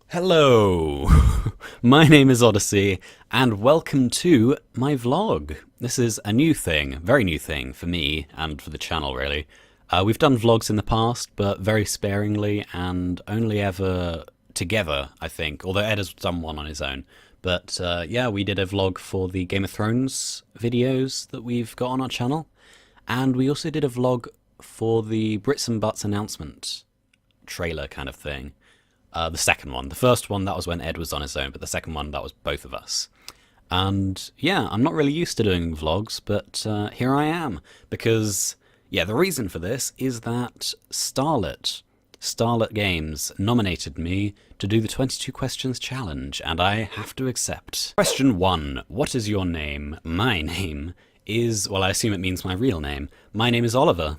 Hello, my name is OddyC, and welcome to my vlog. This is a new thing, very new thing for me and for the channel really. We've done vlogs in the past, but very sparingly and only ever together, I think, although Ed has done one on his own. But yeah, we did a vlog for the Game of Thrones videos that we've got on our channel, and we also did a vlog for the Brits and Butts announcement trailer kind of thing. The second one. The first one, that was when Ed was on his own, but the second one, that was both of us. And yeah, I'm not really used to doing vlogs, but here I am. Because, yeah, the reason for this is that Starrlett Games nominated me to do the 22 questions challenge, and I have to accept. Question 1. What is your name? My name is, well, I assume it means my real name. My name is Oliver.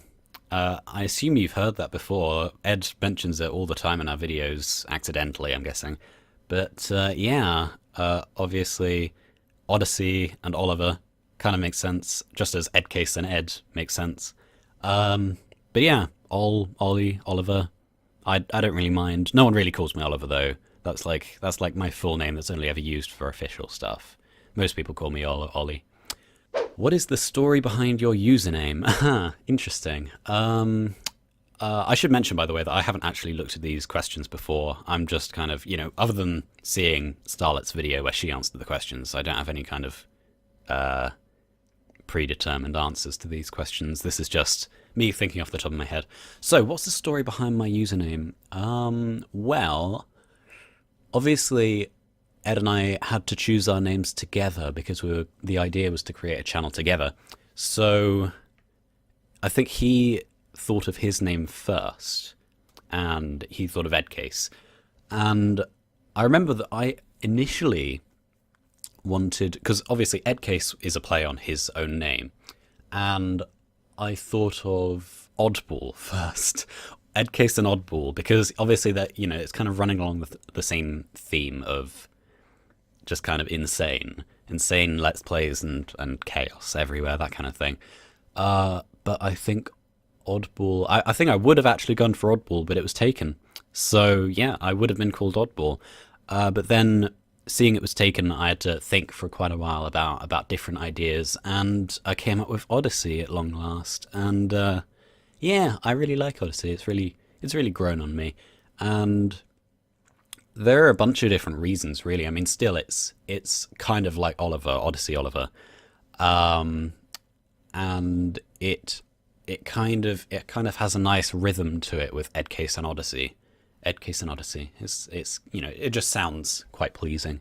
I assume you've heard that before. Ed mentions it all the time in our videos, accidentally, I'm guessing. But yeah, obviously, OddyC and Oliver kind of makes sense, just as Edcase and Ed makes sense. But yeah, Ollie, Oliver, I don't really mind. No one really calls me Oliver though. That's like my full name that's only ever used for official stuff. Most people call me Ollie. What is the story behind your username? Aha, interesting. I should mention, by the way, that I haven't actually looked at these questions before. I'm just kind of, other than seeing Starrlett's video where she answered the questions, I don't have any kind of predetermined answers to these questions. This is just me thinking off the top of my head. So, what's the story behind my username? Well, obviously, Ed and I had to choose our names together because the idea was to create a channel together. So I think he thought of his name first, and he thought of Edcase. And I remember that I initially wanted, because obviously Edcase is a play on his own name, and I thought of Oddball first. Edcase and Oddball, because obviously that, it's kind of running along the same theme of just kind of insane let's plays and chaos everywhere, that kind of thing. But I think Oddball, I think I would have actually gone for Oddball, but it was taken. So yeah, I would have been called Oddball. But then seeing it was taken, I had to think for quite a while about different ideas, and I came up with OddyC at long last. And yeah, I really like OddyC. It's really grown on me. And there are a bunch of different reasons, really. I mean, still, it's kind of like Oliver, OddyC Oliver, and it kind of has a nice rhythm to it with Edcase and OddyC. Edcase and OddyC. It's it just sounds quite pleasing.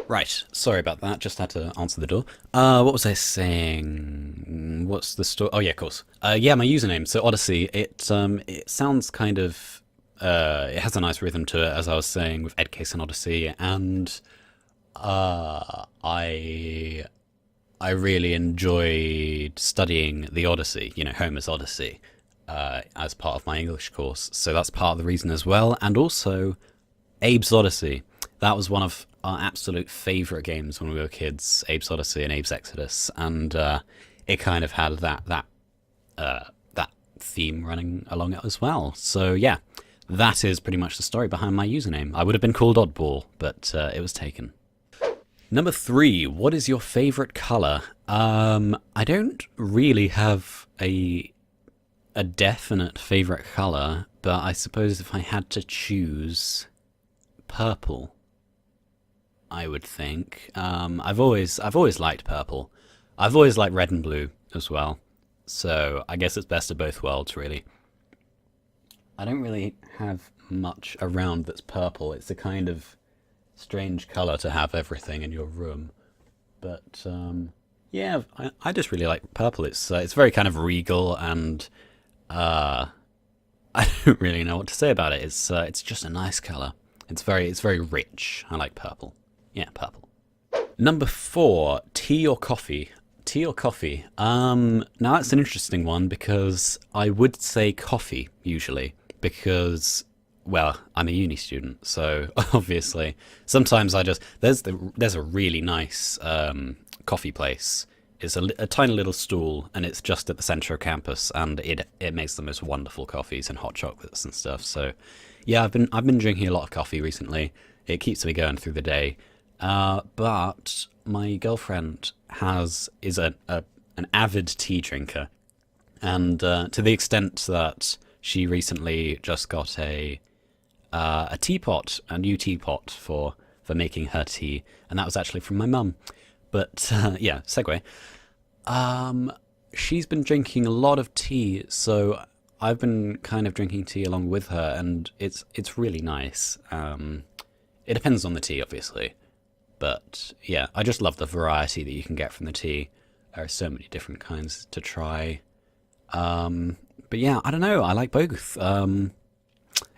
Right, sorry about that. Just had to answer the door. What was I saying? What's the story? Oh yeah, of course. Yeah, my username. So OddyC. It sounds kind of. It has a nice rhythm to it, as I was saying, with Edcase and OddyC, and I really enjoyed studying the Odyssey, Homer's Odyssey, as part of my English course, so that's part of the reason as well. And also Abe's Odyssey. That was one of our absolute favourite games when we were kids, Abe's Odyssey and Abe's Exodus, and it kind of had that theme running along it as well. So yeah. That is pretty much the story behind my username. I would have been called Oddball, but it was taken. Number 3, what is your favourite colour? I don't really have a definite favourite colour, but I suppose if I had to choose purple, I would think. I've always liked purple. I've always liked red and blue as well. So I guess it's best of both worlds, really. I don't really have much around that's purple. It's a kind of strange colour to have everything in your room. But yeah, I just really like purple. It's very kind of regal, and I don't really know what to say about it. It's just a nice colour. It's very rich. I like purple. Yeah, purple. Number 4, tea or coffee? Tea or coffee? Now that's an interesting one, because I would say coffee usually. Because, well, I'm a uni student, so obviously sometimes there's a really nice coffee place It's a tiny little stool, and it's just at the center of campus, and it makes the most wonderful coffees and hot chocolates and stuff. So, yeah, I've been drinking a lot of coffee recently. It keeps me going through the day. But my girlfriend is an avid tea drinker, and to the extent that she recently just got a teapot, a new teapot for making her tea, and that was actually from my mum. But yeah, segue. She's been drinking a lot of tea, so I've been kind of drinking tea along with her, and it's really nice. It depends on the tea, obviously, but yeah, I just love the variety that you can get from the tea. There are so many different kinds to try. But yeah, I don't know. I like both.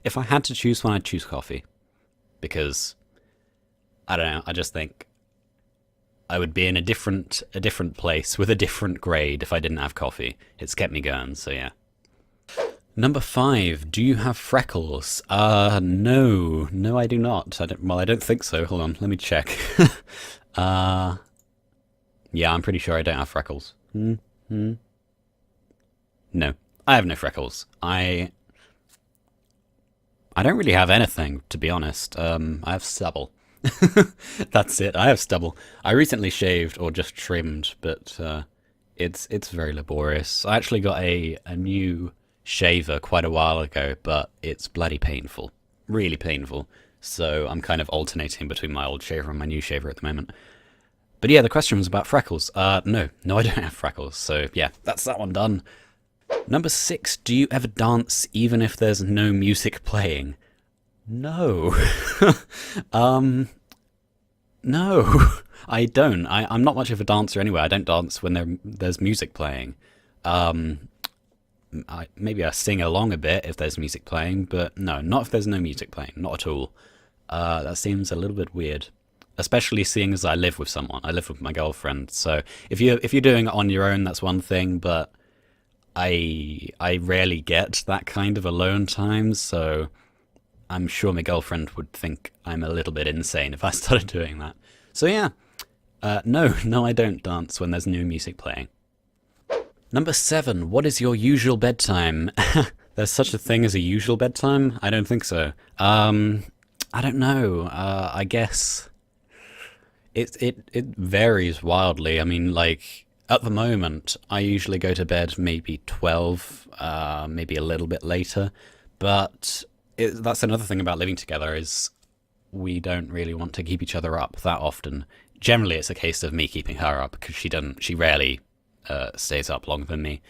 If I had to choose one, I'd choose coffee, because I don't know. I just think I would be in a different place with a different grade if I didn't have coffee. It's kept me going, so yeah. Number 5, do you have freckles? No, I do not. I don't think so. Hold on, let me check. Yeah, I'm pretty sure I don't have freckles. No, I have no freckles. I don't really have anything, to be honest. I have stubble. That's it. I have stubble. I recently shaved, or just trimmed, but it's very laborious. I actually got a new shaver quite a while ago, but it's bloody painful. Really painful. So I'm kind of alternating between my old shaver and my new shaver at the moment. But yeah, the question was about freckles. No, I don't have freckles. So yeah, that's that one done. Number 6, do you ever dance even if there's no music playing? No. No, I don't. I'm not much of a dancer anyway. I don't dance when there's music playing. Maybe I sing along a bit if there's music playing, but no, not if there's no music playing. Not at all. That seems a little bit weird, especially seeing as I live with someone. I live with my girlfriend, so if you're doing it on your own, that's one thing. But I rarely get that kind of alone time, so I'm sure my girlfriend would think I'm a little bit insane if I started doing that. So yeah, no, I don't dance when there's no music playing. Number 7, what is your usual bedtime? There's such a thing as a usual bedtime? I don't think so. I don't know. I guess it varies wildly. I mean, like, at the moment, I usually go to bed maybe 12, maybe a little bit later, but that's another thing about living together, is we don't really want to keep each other up that often. Generally, it's a case of me keeping her up, because she rarely stays up longer than me.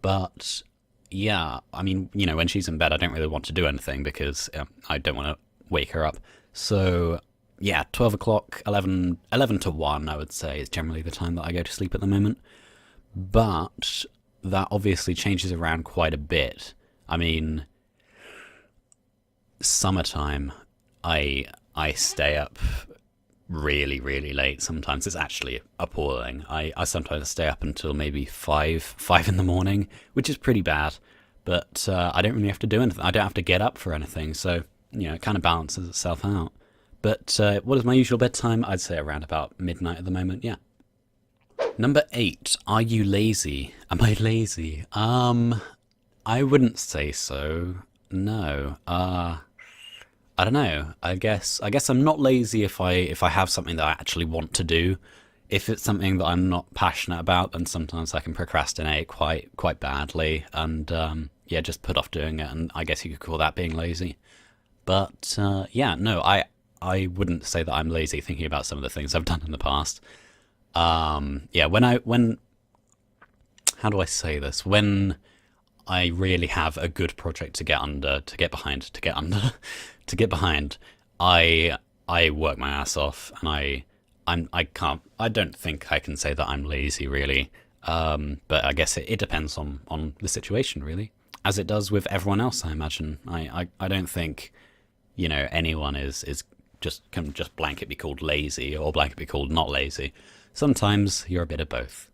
But yeah, I mean, you know, when she's in bed, I don't really want to do anything, because I don't want to wake her up. So yeah, 12 o'clock, 11 to 1, I would say, is generally the time that I go to sleep at the moment. But that obviously changes around quite a bit. I mean, summertime, I stay up really, really late. Sometimes it's actually appalling. I sometimes stay up until maybe 5 in the morning, which is pretty bad. But I don't really have to do anything. I don't have to get up for anything, so you know, it kind of balances itself out. But what is my usual bedtime? I'd say around about midnight at the moment. Yeah. Number 8, are you lazy? Am I lazy? I wouldn't say so. No. I don't know. I guess I'm not lazy if I have something that I actually want to do. If it's something that I'm not passionate about, then sometimes I can procrastinate quite badly, and yeah, just put off doing it. And I guess you could call that being lazy. But yeah, no, I wouldn't say that I'm lazy thinking about some of the things I've done in the past. Yeah, when how do I say this? When I really have a good project to get behind, I work my ass off, and I don't think I can say that I'm lazy, really. But I guess it depends on the situation, really, as it does with everyone else, I imagine. I don't think, you know, anyone can just blanket be called lazy or blanket be called not lazy. Sometimes you're a bit of both.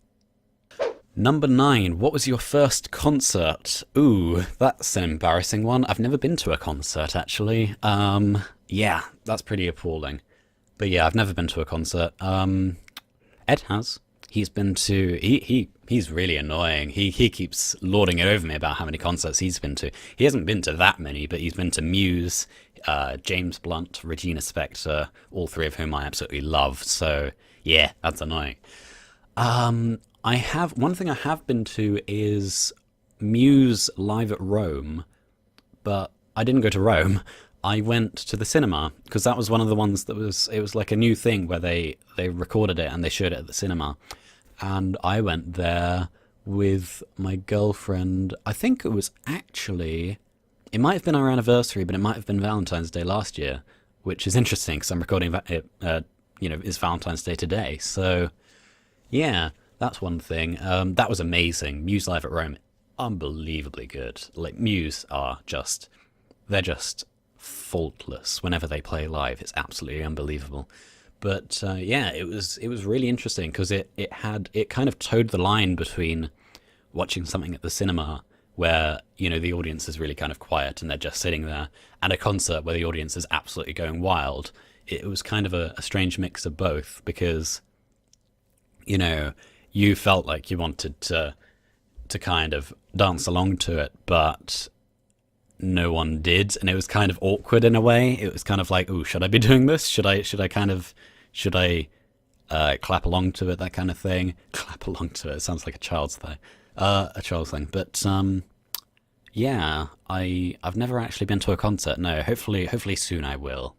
Number 9, what was your first concert? Ooh, that's an embarrassing one. I've never been to a concert, actually. Yeah, that's pretty appalling. But yeah, I've never been to a concert. Ed has. He's been to he's really annoying. He keeps lording it over me about how many concerts he's been to. He hasn't been to that many, but he's been to Muse, James Blunt, Regina Spektor, all three of whom I absolutely love. So yeah, that's annoying. I have one thing I have been to is Muse live at Rome, but I didn't go to Rome. I went to the cinema because that was one of the ones that was like a new thing where they recorded it and they showed it at the cinema. And I went there with my girlfriend. I think it was actually, it might have been our anniversary, but it might have been Valentine's Day last year, which is interesting because I'm recording it, it's Valentine's Day today. So yeah, that's one thing. That was amazing. Muse live at Rome, unbelievably good. Like Muse they're just faultless whenever they play live. It's absolutely unbelievable. But yeah, it was really interesting because it kind of towed the line between watching something at the cinema where the audience is really kind of quiet and they're just sitting there, and a concert where the audience is absolutely going wild. It was kind of a strange mix of both because you felt like you wanted to kind of dance along to it, but no one did, and it was kind of awkward in a way. It was kind of like, oh, should I be doing this? Should I clap along to it? That kind of thing. Clap along to it. It sounds like a child's thing. But yeah, I've never actually been to a concert. No, hopefully soon I will,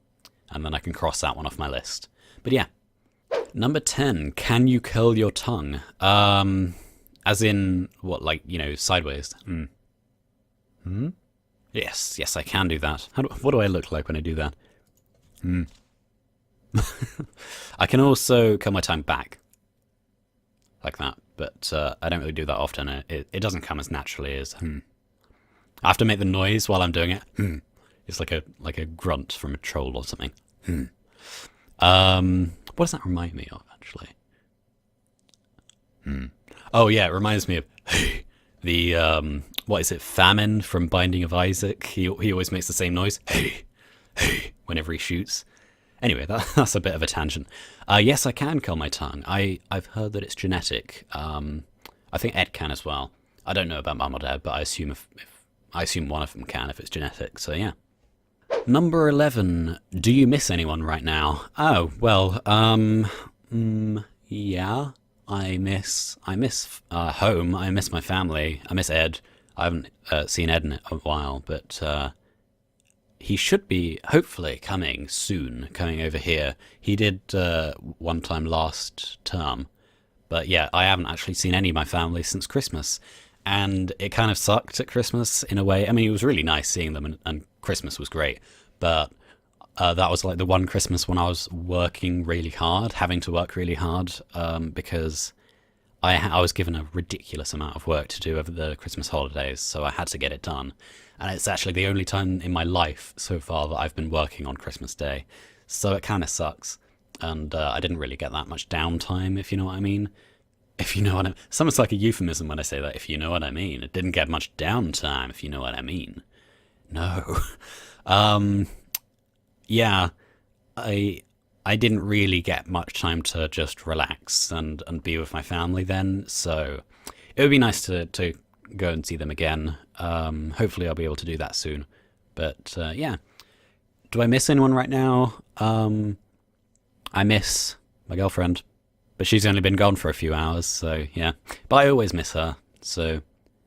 and then I can cross that one off my list. But yeah, number 10. Can you curl your tongue? As in what, like sideways? Yes, I can do that. What do I look like when I do that? I can also curl my tongue back, like that, but I don't really do that often. It doesn't come as naturally as I have to make the noise while I'm doing it. It's like a grunt from a troll or something. What does that remind me of, actually? Oh yeah, it reminds me of the what is it, Famine from Binding of Isaac. He always makes the same noise, hey, whenever he shoots. Anyway, that's a bit of a tangent. Yes, I can curl my tongue. I've heard that it's genetic. I think Ed can as well. I don't know about Mum or Dad, but I assume I assume one of them can if it's genetic. So yeah. Number 11. Do you miss anyone right now? Oh well. Yeah. I miss home. I miss my family. I miss Ed. I haven't seen Ed in a while, but he should be hopefully coming soon, coming over here. He did one time last term, but yeah, I haven't actually seen any of my family since Christmas, and it kind of sucked at Christmas in a way. I mean, it was really nice seeing them, and Christmas was great, but that was like the one Christmas when I was working really hard, having to work really hard, because I was given a ridiculous amount of work to do over the Christmas holidays, so I had to get it done. And it's actually the only time in my life so far that I've been working on Christmas Day, so it kind of sucks. And I didn't really get that much downtime, if you know what I mean. If you know what I mean. It's almost like a euphemism when I say that, if you know what I mean. It didn't get much downtime, if you know what I mean. No. Yeah, I didn't really get much time to just relax and be with my family then, so it would be nice to go and see them again. Hopefully I'll be able to do that soon. But yeah, do I miss anyone right now? I miss my girlfriend, but she's only been gone for a few hours, so yeah. But I always miss her, so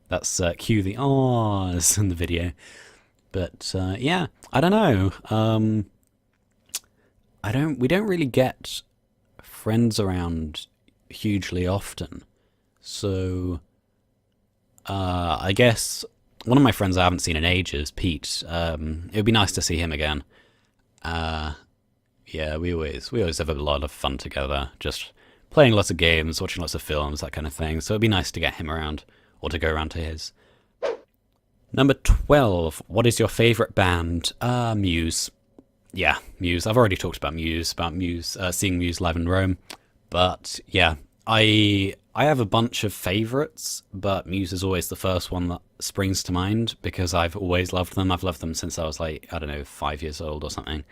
that's cue the awes in the video. But yeah, I don't know. We don't really get friends around hugely often. So I guess one of my friends I haven't seen in ages, Pete, it would be nice to see him again. Yeah, we always have a lot of fun together, just playing lots of games, watching lots of films, that kind of thing. So it'd be nice to get him around, or to go around to his. Number 12. What is your favourite band? Muse. Yeah, Muse. I've already talked about Muse, seeing Muse live in Rome. But yeah, I have a bunch of favourites, but Muse is always the first one that springs to mind because I've always loved them. I've loved them since I was like, I don't know, 5 years old or something.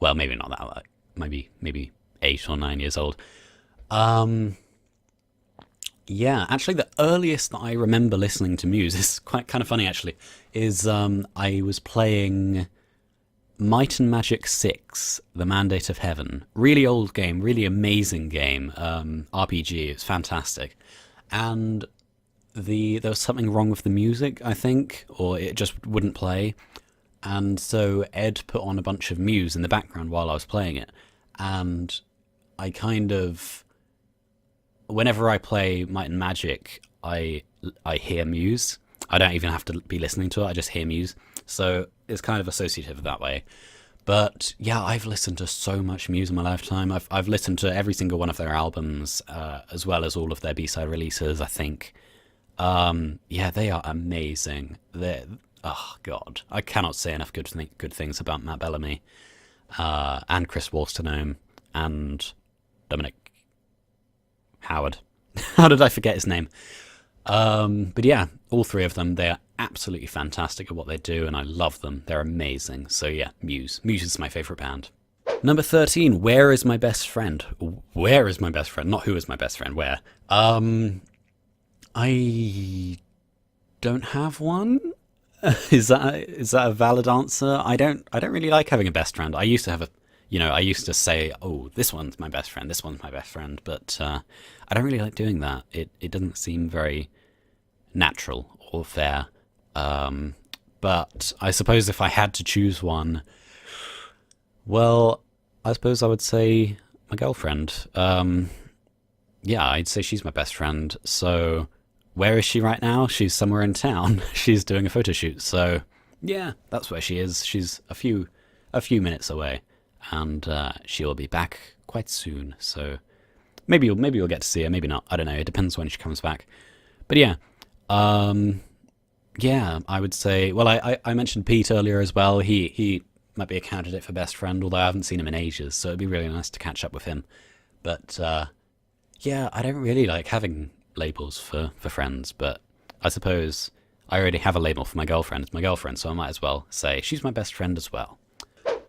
Well, maybe not that, like maybe 8 or 9 years old. Yeah, actually, the earliest that I remember listening to Muse is quite kind of funny. Actually, is I was playing Might and Magic 6: The Mandate of Heaven. Really old game, really amazing game. RPG. It's fantastic, and there was something wrong with the music, I think, or it just wouldn't play. And so Ed put on a bunch of Muse in the background while I was playing it, and I kind of, whenever I play Might and Magic, I hear Muse. I don't even have to be listening to it. I just hear Muse. So it's kind of associative that way. But yeah, I've listened to so much Muse in my lifetime. I've listened to every single one of their albums, as well as all of their B-side releases, I think. Yeah, they are amazing. Oh god, I cannot say enough good things about Matt Bellamy, and Chris Wolstenholme, and Dominic Howard. How did I forget his name? But yeah, all three of them, they are absolutely fantastic at what they do, and I love them. They're amazing. So yeah, Muse. Muse is my favourite band. Number 13, Where is my best friend? Where is my best friend? Not who is my best friend, where? I don't have one. Is that a valid answer? I don't really like having a best friend. I used to have I used to say, oh, this one's my best friend, this one's my best friend, but I don't really like doing that. It doesn't seem very natural or fair. But I suppose if I had to choose one, well, I suppose I would say my girlfriend. Yeah, I'd say she's my best friend. So where is she right now? She's somewhere in town. She's doing a photo shoot. So yeah, that's where she is. She's a few minutes away, and she will be back quite soon. So maybe you'll get to see her. Maybe not. I don't know. It depends when she comes back. But yeah, yeah, I would say. Well, I mentioned Pete earlier as well. He might be a candidate for best friend, although I haven't seen him in ages. So it'd be really nice to catch up with him. But yeah, I don't really like having labels for friends, but I suppose I already have a label for my girlfriend. It's my girlfriend, so I might as well say she's my best friend as well.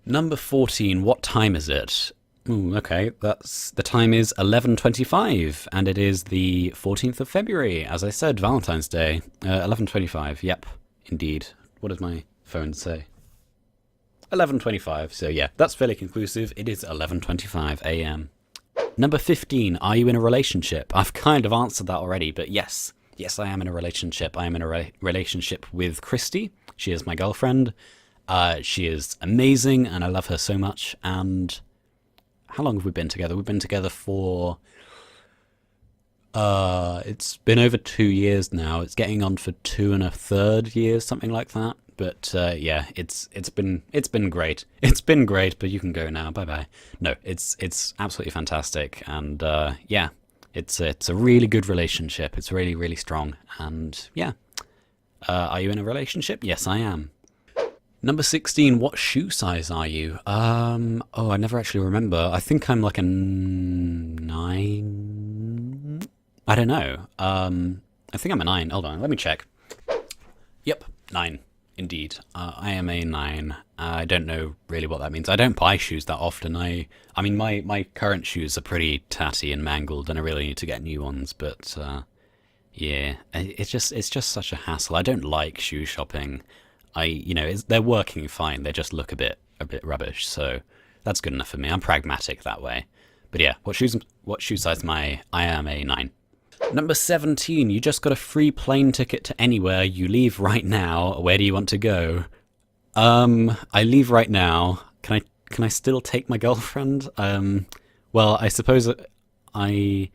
Number 14, what time is it? Ooh, okay, the time is 11:25, and it is the 14th of February, as I said, Valentine's Day. 11:25, yep, indeed. What does my phone say? 11:25, so yeah, that's fairly conclusive. It is 11:25 a.m. Number 15, are you in a relationship? I've kind of answered that already, but yes, I am in a relationship. I am in a relationship with Christy. She is my girlfriend. She is amazing, and I love her so much. And how long have we been together? We've been together for it's been over 2 years now. It's getting on for 2 1/3 years, something like that. But yeah, it's been great. It's been great, but you can go now. Bye bye. No, it's absolutely fantastic, and yeah, it's a really good relationship. It's really, really strong, and yeah. Are you in a relationship? Yes, I am. Number 16, what shoe size are you? Oh, I never actually remember. I think I'm like a 9. I don't know. I think I'm a 9. Hold on, let me check. Yep, 9. Indeed. I am a 9. I don't know really what that means. I don't buy shoes that often. I mean, my current shoes are pretty tatty and mangled, and I really need to get new ones, but yeah, it's just such a hassle. I don't like shoe shopping. They're working fine. They just look a bit rubbish. So that's good enough for me. I'm pragmatic that way. But yeah, what shoe size am I? I am a 9. Number 17, you just got a free plane ticket to anywhere. You leave right now. Where do you want to go? I leave right now. Can I still take my girlfriend? Well, I suppose I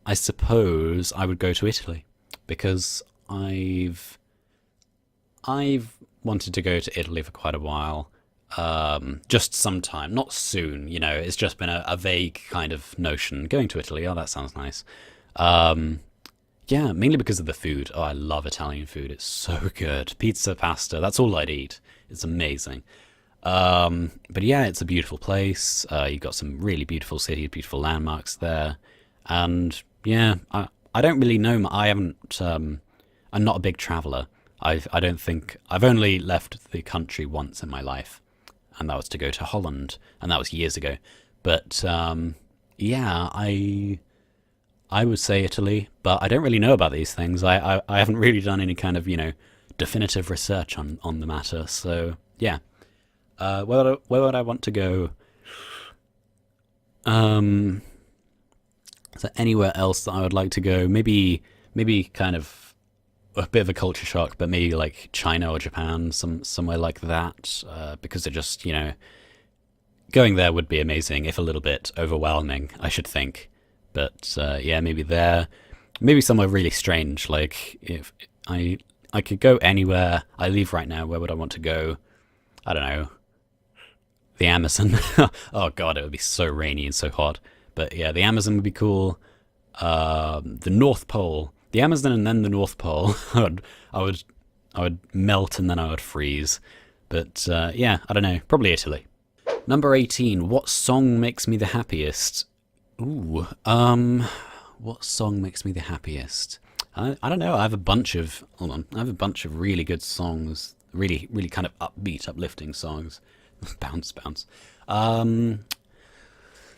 would go to Italy, because I've wanted to go to Italy for quite a while. Just sometime, not soon, it's just been a vague kind of notion. Going to Italy, oh, that sounds nice. Yeah, mainly because of the food. Oh, I love Italian food. It's so good. Pizza, pasta, that's all I'd eat. It's amazing. But yeah, it's a beautiful place. You've got some really beautiful cities, beautiful landmarks there. And yeah, I don't really know. I'm not a big traveler. I've only left the country once in my life, and that was to go to Holland, and that was years ago. But yeah, I would say Italy, but I don't really know about these things. I haven't really done any kind of, definitive research on the matter. So, yeah. Where would I want to go? Is there anywhere else that I would like to go? Maybe kind of a bit of a culture shock, but maybe like China or Japan, somewhere like that, because it just, going there would be amazing, if a little bit overwhelming, I should think. But yeah, maybe there, maybe somewhere really strange. Like if I could go anywhere I leave right now, where would I want to go? I don't know. The Amazon. Oh god, it would be so rainy and so hot. But yeah, the Amazon would be cool. The North Pole, the Amazon, and then the North Pole. I would melt and then I would freeze. But yeah, I don't know. Probably Italy. Number 18. What song makes me the happiest? Ooh. What song makes me the happiest? I don't know. I have a bunch of really good songs. Really, really kind of upbeat, uplifting songs. Bounce.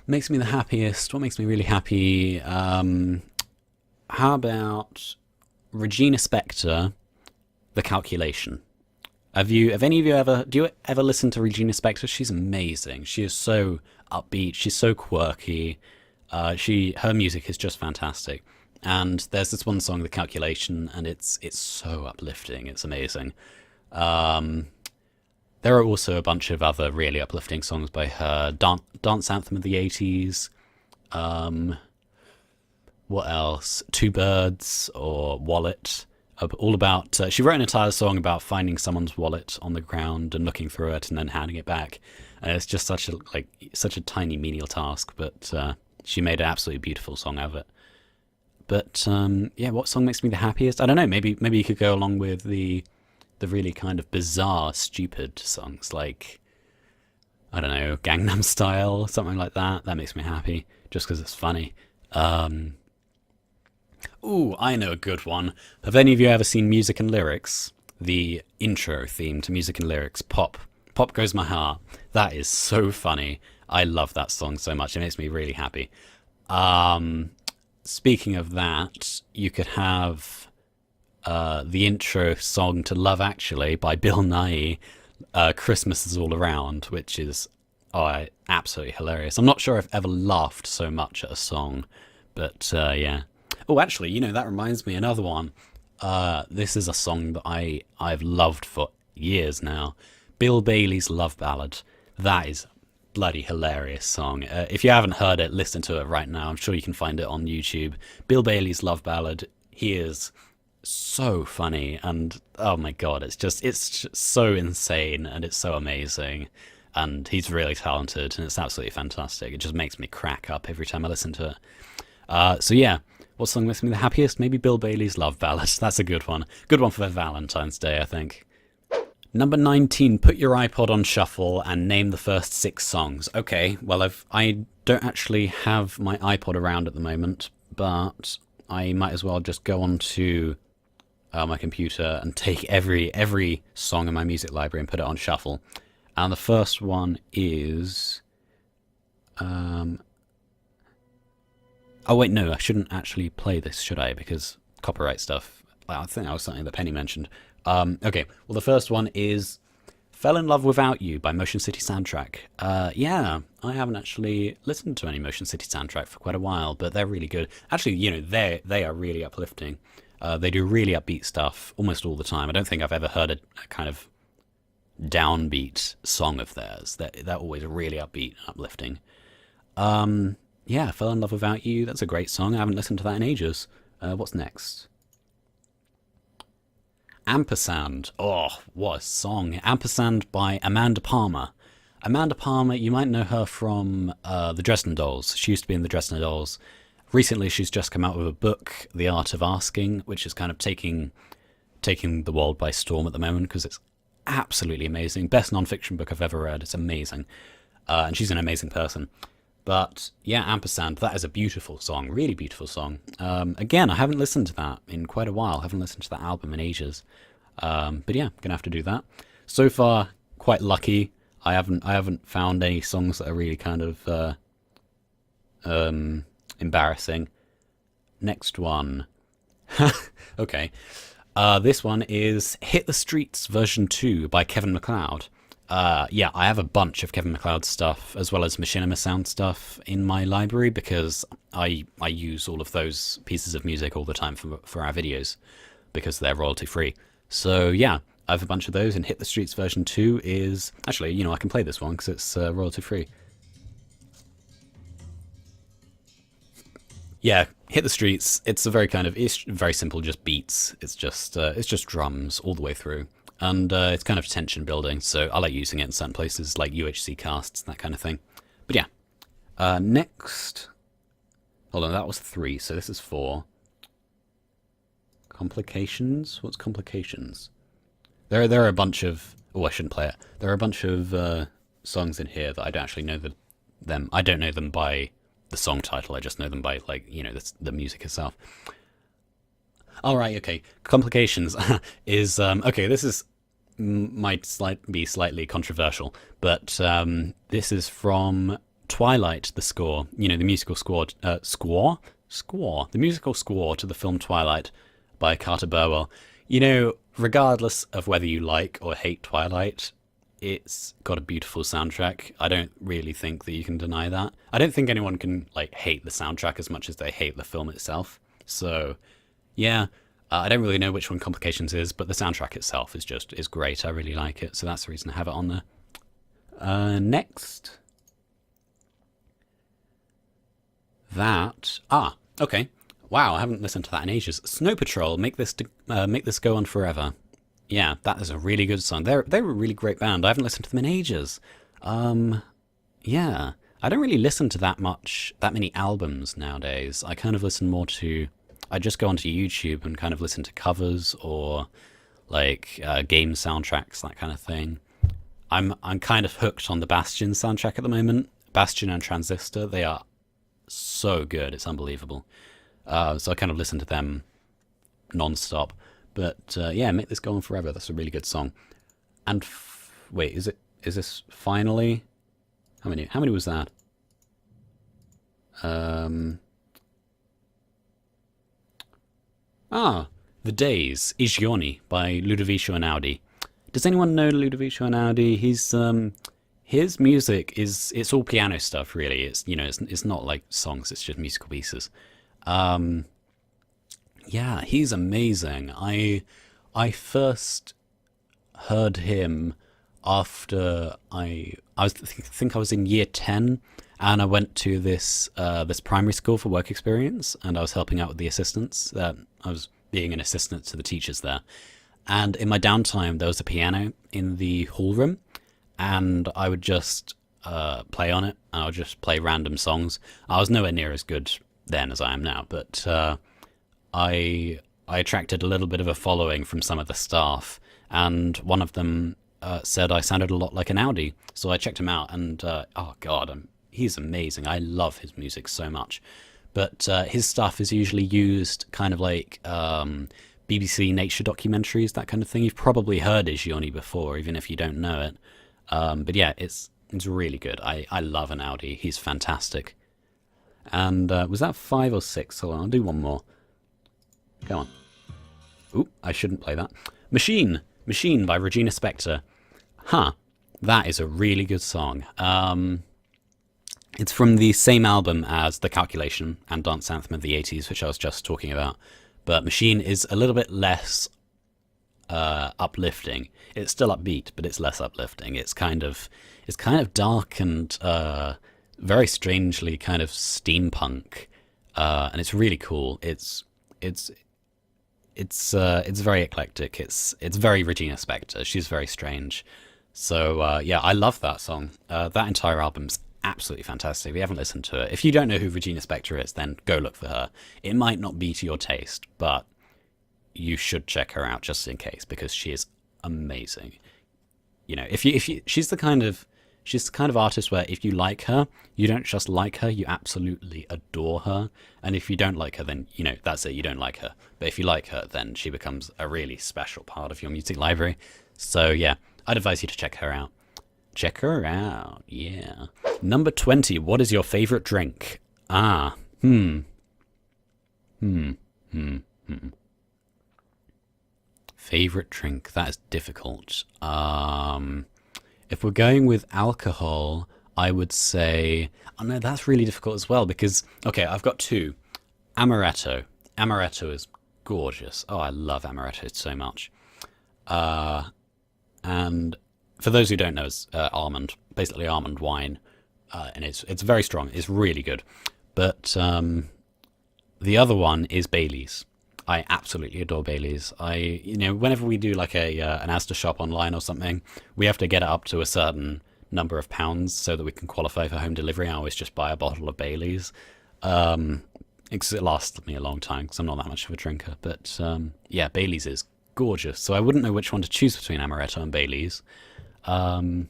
Makes me the happiest. What makes me really happy? How about Regina Spektor, The Calculation? Do you ever listen to Regina Spektor? She's amazing. She is so upbeat. She's so quirky. Her music is just fantastic. And there's this one song, The Calculation, and it's so uplifting. It's amazing. There are also a bunch of other really uplifting songs by her. Dance Anthem of the 80s. What else? Two Birds or Wallet. All about... she wrote an entire song about finding someone's wallet on the ground and looking through it and then handing it back. And it's just such a tiny menial task, but she made an absolutely beautiful song out of it. But yeah, what song makes me the happiest? I don't know. Maybe you could go along with the really kind of bizarre, stupid songs like, I don't know, Gangnam Style, something like that. That makes me happy just because it's funny. Ooh, I know a good one. Have any of you ever seen Music and Lyrics? The intro theme to Music and Lyrics, Pop. Pop Goes My Heart. That is so funny. I love that song so much. It makes me really happy. Speaking of that, you could have the intro song to Love Actually by Bill Nighy, Christmas Is All Around, which is absolutely hilarious. I'm not sure I've ever laughed so much at a song, but yeah. Oh, actually, that reminds me, another one. This is a song that I've loved for years now. Bill Bailey's Love Ballad. That is a bloody hilarious song. If you haven't heard it, listen to it right now. I'm sure you can find it on YouTube. Bill Bailey's Love Ballad. He is so funny, and oh my god, it's just so insane, and it's so amazing, and he's really talented, and it's absolutely fantastic. It just makes me crack up every time I listen to it. So yeah, what song makes me the happiest? Maybe Bill Bailey's Love Ballad. That's a good one for Valentine's Day, I think. Number 19, put your iPod on shuffle and name the first 6 songs. Okay, well I don't actually have my iPod around at the moment, but I might as well just go on to my computer and take every song in my music library and put it on shuffle. And the first one is... oh wait, no, I shouldn't actually play this, should I? Because copyright stuff. Well, I think that was something that Penny mentioned. Okay, well the first one is Fell in Love Without You by Motion City Soundtrack. Yeah, I haven't actually listened to any Motion City Soundtrack for quite a while, but they're really good. Actually, they are really uplifting. They do really upbeat stuff almost all the time. I don't think I've ever heard a kind of downbeat song of theirs. They're always really upbeat and uplifting. Yeah, Fell in Love Without You. That's a great song. I haven't listened to that in ages. What's next? Ampersand. Oh, what a song. Ampersand by Amanda Palmer. Amanda Palmer, you might know her from the Dresden Dolls. She used to be in the Dresden Dolls. Recently, she's just come out with a book, The Art of Asking, which is kind of taking the world by storm at the moment because it's absolutely amazing. Best non-fiction book I've ever read. It's amazing. And she's an amazing person. But yeah, Ampersand, that is a beautiful song, really beautiful song. Again, I haven't listened to that in quite a while. I haven't listened to that album in ages. But yeah, gonna have to do that. So far, quite lucky. I haven't found any songs that are really kind of embarrassing. Next one. Okay. This one is Hit the Streets version 2 by Kevin MacLeod. Yeah, I have a bunch of Kevin MacLeod stuff as well as Machinima Sound stuff in my library because I use all of those pieces of music all the time for our videos because they're royalty free. So yeah, I have a bunch of those, and Hit the Streets version 2 is... Actually, you know, I can play this one because it's royalty free. Yeah, Hit the Streets, it's a very kind of... It's very simple, just beats. It's just drums all the way through. And it's kind of tension building, so I like using it in certain places like UHC casts, that kind of thing. But yeah, next... Hold on, that was 3, so this is 4. Complications? What's Complications? There are a bunch of... Oh, I shouldn't play it. There are a bunch of songs in here that I don't actually know them. I don't know them by the song title, I just know them by, like, you know, the music itself. Alright, okay. Complications is... okay, this is... might be slightly controversial, but this is from Twilight, the score. You know, the musical score... Score? The musical score to the film Twilight by Carter Burwell. You know, regardless of whether you like or hate Twilight, it's got a beautiful soundtrack. I don't really think that you can deny that. I don't think anyone can, like, hate the soundtrack as much as they hate the film itself. So, yeah... I don't really know which one Complications is, but the soundtrack itself is great. I really like it, so that's the reason I have it on there. Next. That... okay. Wow, I haven't listened to that in ages. Snow Patrol, make this go on forever. Yeah, that is a really good song. They were a really great band. I haven't listened to them in ages. Yeah. I don't really listen to that many albums nowadays. I kind of listen more to... I just go onto YouTube and kind of listen to covers or like game soundtracks, that kind of thing. I'm kind of hooked on the Bastion soundtrack at the moment. Bastion and Transistor, they are so good, it's unbelievable. So I kind of listen to them non-stop. But yeah, Make This Go On Forever, that's a really good song. And wait, is this finally? How many was that? The Days, Igioni by Ludovico Einaudi. Does anyone know Ludovico Einaudi? His music it's all piano stuff, really. It's, you know, it's not like songs, it's just musical pieces. Yeah, he's amazing. I first heard him after I think I was in year 10, and I went to this primary school for work experience, and I was helping out with the assistants. I was being an assistant to the teachers there. And in my downtime, there was a piano in the hall room, and I would just play on it, and I would just play random songs. I was nowhere near as good then as I am now, but I attracted a little bit of a following from some of the staff, and one of them said I sounded a lot like Einaudi. So I checked him out, and oh god, he's amazing. I love his music so much. But his stuff is usually used kind of like BBC nature documentaries, that kind of thing. You've probably heard Igioni before, even if you don't know it. But yeah, it's really good. I love Einaudi. He's fantastic. And was that 5 or 6? Hold on, I'll do one more. Come on. Oop, I shouldn't play that. Machine by Regina Spektor. That is a really good song. It's from the same album as The Calculation and Dance Anthem of the 80s, which I was just talking about. But Machine is a little bit less uplifting. It's still upbeat, but it's less uplifting. It's kind of dark and very strangely kind of steampunk, and it's really cool. It's very eclectic. It's very Regina Spektor. She's very strange. So yeah, I love that song. That entire album's absolutely fantastic. If you haven't listened to it, if you don't know who Regina Spektor is, then go look for her. It might not be to your taste, but you should check her out just in case, because she is amazing. You know, she's the kind of artist where if you like her, you don't just like her, you absolutely adore her. And if you don't like her, then, you know, that's it, you don't like her. But if you like her, then she becomes a really special part of your music library. So yeah, I'd advise you to check her out. Check her out, yeah. Number 20, what is your favorite drink? Hmm. Hmm. Hmm. Favorite drink? That is difficult. If we're going with alcohol, I would say... Oh no, that's really difficult as well because... Okay, I've got two. Amaretto. Amaretto is gorgeous. Oh, I love amaretto so much. And for those who don't know, it's almond. Basically almond wine. And it's very strong. It's really good. But the other one is Bailey's. I absolutely adore Bailey's. Whenever we do like an Asda shop online or something, we have to get it up to a certain number of pounds so that we can qualify for home delivery. I always just buy a bottle of Bailey's. It lasts me a long time because I'm not that much of a drinker. But yeah, Bailey's is gorgeous. So I wouldn't know which one to choose between Amaretto and Bailey's. Although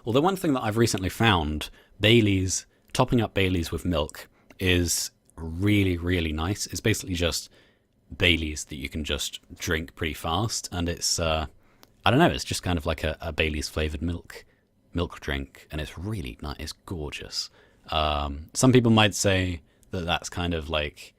one thing that I've recently found, topping up Bailey's with milk is really, really nice. It's basically just Bailey's that you can just drink pretty fast, and it's I don't know, it's just kind of like a Bailey's flavored milk drink, and it's really nice. It's gorgeous. Some people might say that that's kind of like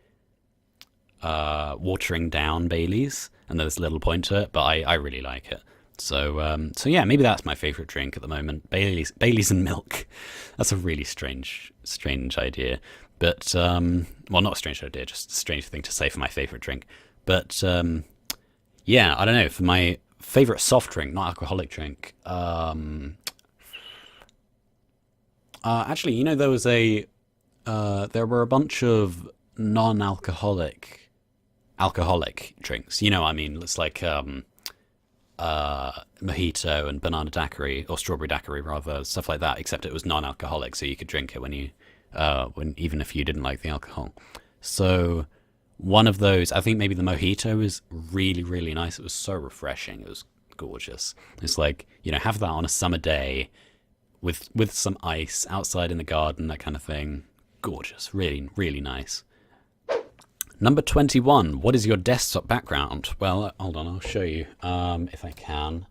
watering down Bailey's, and there's little point to it, but I really like it. So yeah, maybe that's my favorite drink at the moment. Bailey's and milk. That's a really strange idea. But, well, not a strange idea, just a strange thing to say for my favorite drink. But, yeah, I don't know, for my favorite soft drink, not alcoholic drink, actually, there was there were a bunch of non-alcoholic drinks. I mean, it's like, mojito and banana daiquiri, or strawberry daiquiri rather, stuff like that, except it was non-alcoholic, so you could drink it even if you didn't like the alcohol. So one of those, I think maybe the mojito is really, really nice. It was so refreshing. It was gorgeous. It's like, have that on a summer day with some ice outside in the garden, that kind of thing. Gorgeous. Really, really nice. Number 21. What is your desktop background? Well, hold on, I'll show you if I can.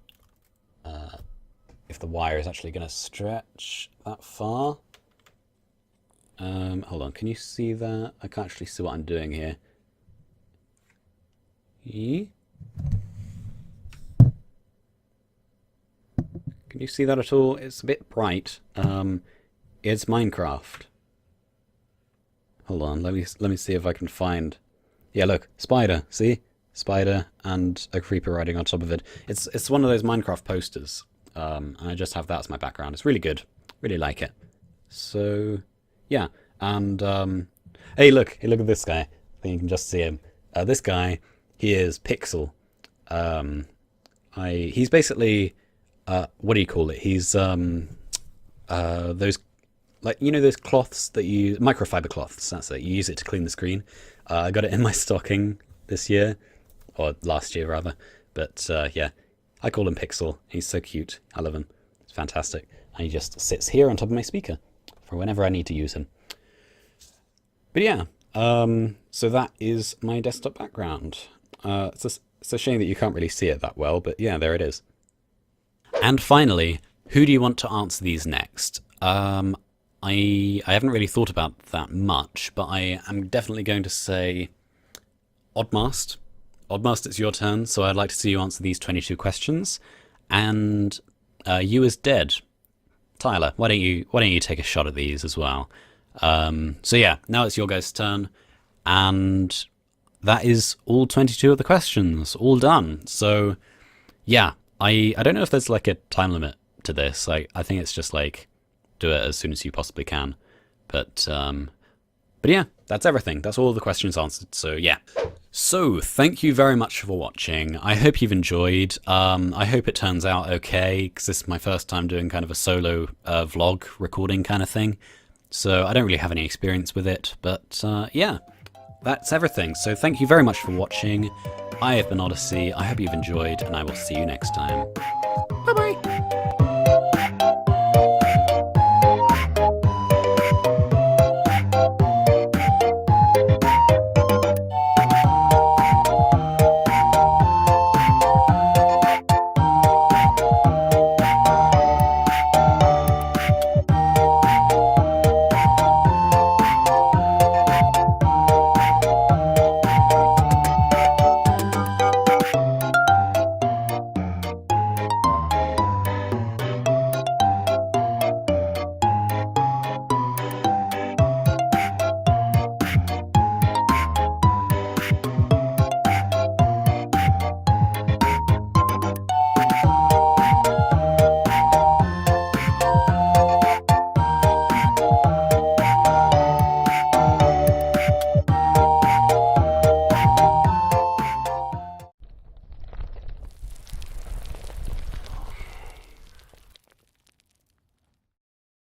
If the wire is actually going to stretch that far. Hold on, can you see that? I can't actually see what I'm doing here. Can you see that at all? It's a bit bright. It's Minecraft. Hold on, let me see if I can find... Yeah, look, spider, see? Spider and a creeper riding on top of it. It's one of those Minecraft posters. And I just have that as my background. It's really good. Really like it. So... yeah, and hey, look at this guy. I think you can just see him. This guy, he is Pixel. He's basically, what do you call it? He's those, like, those cloths that you, microfiber cloths. That's it. You use it to clean the screen. I got it in my stocking this year, or last year rather. But yeah, I call him Pixel. He's so cute. I love him. It's fantastic. And he just sits here on top of my speaker for whenever I need to use him. But yeah, so that is my desktop background. It's a shame that you can't really see it that well, but yeah, there it is. And finally, who do you want to answer these next? I haven't really thought about that much, but I am definitely going to say Oddmast. Oddmast, it's your turn, so I'd like to see you answer these 22 questions. And You Is Dead. Tyler, why don't you take a shot at these as well? So yeah, now it's your guys' turn, and that is all 22 of the questions, all done. So yeah, I don't know if there's like a time limit to this. I think it's just like do it as soon as you possibly can. But yeah, that's everything. That's all the questions answered. So yeah. So thank you very much for watching. I hope you've enjoyed. I hope it turns out okay, because this is my first time doing kind of a solo vlog recording kind of thing. So I don't really have any experience with it, but yeah, that's everything. So thank you very much for watching. I have been OddyC. I hope you've enjoyed, and I will see you next time. Bye bye.